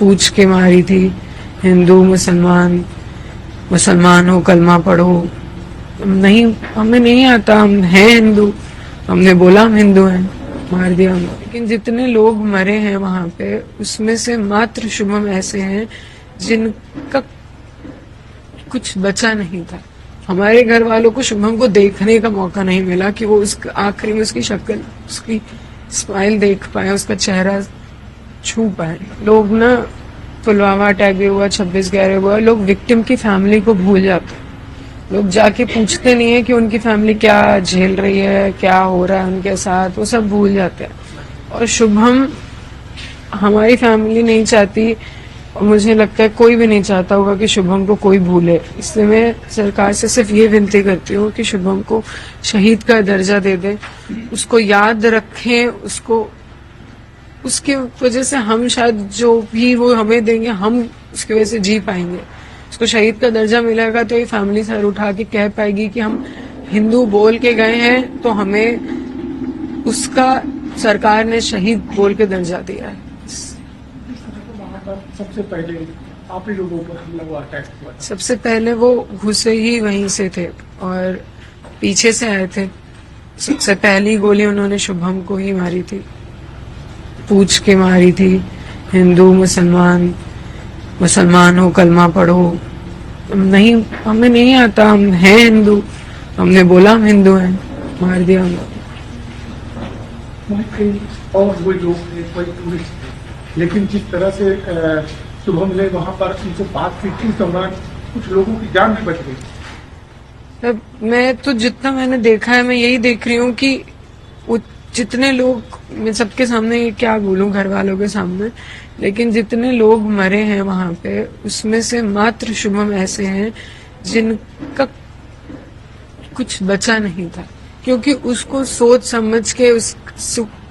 पूछ के मारी थी। हिंदू मुसलमान, मुसलमान हो कलमा पढ़ो। नहीं, हमें नहीं आता, हम हैं हिंदू, हमने बोला हम हिंदू हैं, मार दिया हमने। लेकिन जितने लोग मरे हैं वहां पे, उसमें से मात्र शुभम ऐसे हैं जिनका कुछ बचा नहीं था। हमारे घर वालों को शुभम को देखने का मौका नहीं मिला कि वो उस आखिरी में उसकी शक्ल, उसकी स्माइल देख पाए, उसका चेहरा छू पाए। लोग ना, पुलवामा अटैक भी हुआ, 26/11 हुआ, लोग विक्टिम की फैमिली को भूल जाते हैं। लोग जाके पूछते नहीं है कि उनकी फैमिली क्या झेल रही है, क्या हो रहा है उनके साथ, वो सब भूल जाते हैं। और शुभम, हमारी फैमिली नहीं चाहती, और मुझे लगता है कोई भी नहीं चाहता होगा कि शुभम को कोई भूले। इसलिए मैं सरकार से सिर्फ ये विनती करती हूँ कि शुभम को शहीद का दर्जा दे दे, उसको याद रखें, उसको, उसकी वजह से हम शायद जो भी वो हमें देंगे, हम उसकी वजह से जी पाएंगे। उसको शहीद का दर्जा मिलेगा तो ये फैमिली सर उठा के कह पाएगी कि हम हिंदू बोल के गए हैं, तो हमें उसका सरकार ने शहीद बोल के दर्जा दिया है। सबसे पहले आप ही लोगों पर हमला हुआ, अटैक हुआ? सबसे पहले वो घुसे ही वहीं से थे और पीछे से आए थे। सबसे पहली गोली उन्होंने शुभम को ही मारी थी, पूछ के मारी थी। हिंदू मुसलमान, मुसलमान हो कलमा पढ़ो। नहीं, हमें नहीं आता, हम हैं हिंदू, हमने बोला हम हिंदू हैं, मार दिया हमने। और वो लोग थे, कोई टूरिस्ट थे, लेकिन जिस तरह से शुभम ने वहां पर उनसे बात की थी, उस दौरान कुछ लोगों की जान भी बच गई। मैं तो जितना मैंने देखा है, मैं यही देख रही हूँ कि जितने लोग, मैं सबके सामने क्या बोलूं, घर वालों के सामने, लेकिन जितने लोग मरे हैं वहां पे, उसमें से मात्र शुभम ऐसे हैं जिनका कुछ बचा नहीं था। क्योंकि उसको सोच समझ के, उस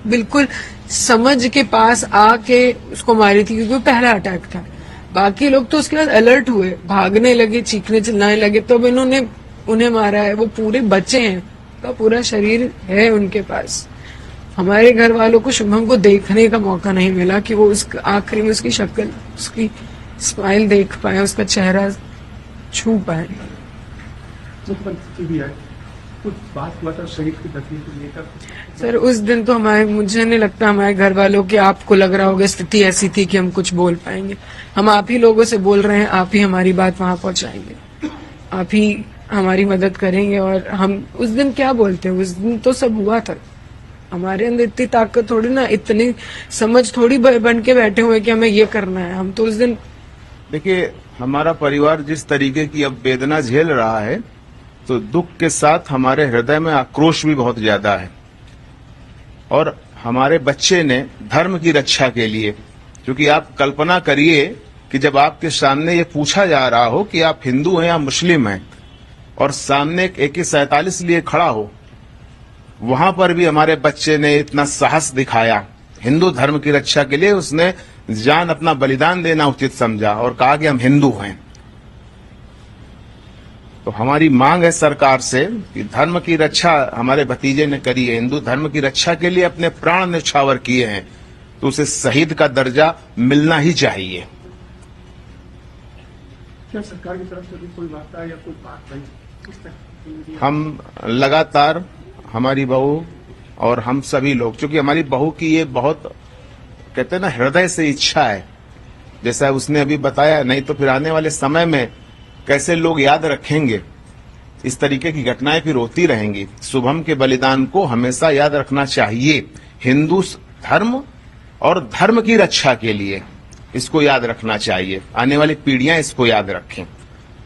बिल्कुल समझ के पास आके उसको मारी थी, क्योंकि वो पहला अटैक था। बाकी लोग तो उसके बाद अलर्ट हुए, भागने लगे, चीखने चिल्लाने लगे, तो अब इन्होंने उन्हें मारा है। वो पूरे बचे हैं, का पूरा शरीर है उनके पास। हमारे घर वालों को शुभम को देखने का मौका नहीं मिला कि वो उस आखिरी में उसकी शक्ल, उसकी स्माइल देख पाए, उसका चेहरा छू पाए। मुख्यमंत्री भी आए, कुछ बात हुआ था शहीद की तकलीफ को लेकर? सर, उस दिन तो मुझे नहीं लगता हमारे घर वालों की, आपको लग रहा होगा स्थिति ऐसी थी कि हम कुछ बोल पाएंगे। हम आप ही लोगों से बोल रहे हैं, आप ही हमारी बात वहां पहुंचाएंगे, आप ही हमारी मदद करेंगे। और हम उस दिन क्या बोलते हैं, उस दिन तो सब हुआ था। हमारे अंदर इतनी ताकत थोड़ी ना, इतनी समझ थोड़ी बन के बैठे हुए कि हमें ये करना है। हम तो उस दिन, देखिए, हमारा परिवार जिस तरीके की अब वेदना झेल रहा है, तो दुख के साथ हमारे हृदय में आक्रोश भी बहुत ज्यादा है। और हमारे बच्चे ने धर्म की रक्षा के लिए, क्योंकि आप कल्पना करिए कि जब आपके सामने ये पूछा जा रहा हो कि आप हिंदू हैं या मुस्लिम हैं, और सामने एक AK-47 लिए खड़ा हो, वहां पर भी हमारे बच्चे ने इतना साहस दिखाया। हिंदू धर्म की रक्षा के लिए उसने जान, अपना बलिदान देना उचित समझा और कहा कि हम हिंदू हैं। तो हमारी मांग है सरकार से कि धर्म की रक्षा हमारे भतीजे ने करी है, हिंदू धर्म की रक्षा के लिए अपने प्राण न्यौछावर किए हैं, तो उसे शहीद का दर्जा मिलना ही चाहिए। क्या सरकार की तरफ से भी कोई वार्ता या कोई बात नहीं? हम लगातार, हमारी बहू और हम सभी लोग, क्योंकि हमारी बहू की ये बहुत, कहते हैं ना, हृदय से इच्छा है, जैसा उसने अभी बताया, नहीं तो फिर आने वाले समय में कैसे लोग याद रखेंगे। इस तरीके की घटनाएं फिर होती रहेंगी। शुभम के बलिदान को हमेशा याद रखना चाहिए। हिंदू धर्म और धर्म की रक्षा के लिए इसको याद रखना चाहिए, आने वाली पीढ़ियां इसको याद रखें।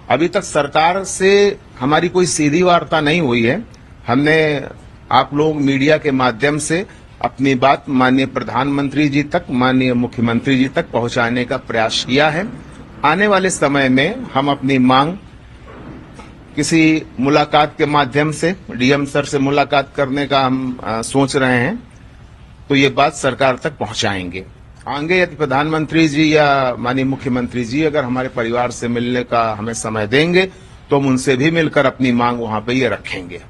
अभी तक सरकार से हमारी कोई सीधी वार्ता नहीं हुई है। हमने आप लोग मीडिया के माध्यम से अपनी बात माननीय प्रधानमंत्री जी तक, माननीय मुख्यमंत्री जी तक पहुंचाने का प्रयास किया है। आने वाले समय में हम अपनी मांग किसी मुलाकात के माध्यम से, डीएम सर से मुलाकात करने का हम सोच रहे हैं, तो ये बात सरकार तक पहुंचाएंगे। आगे यदि प्रधानमंत्री जी या माननीय मुख्यमंत्री जी अगर हमारे परिवार से मिलने का हमें समय देंगे, तो हम उनसे भी मिलकर अपनी मांग वहां पे ये रखेंगे।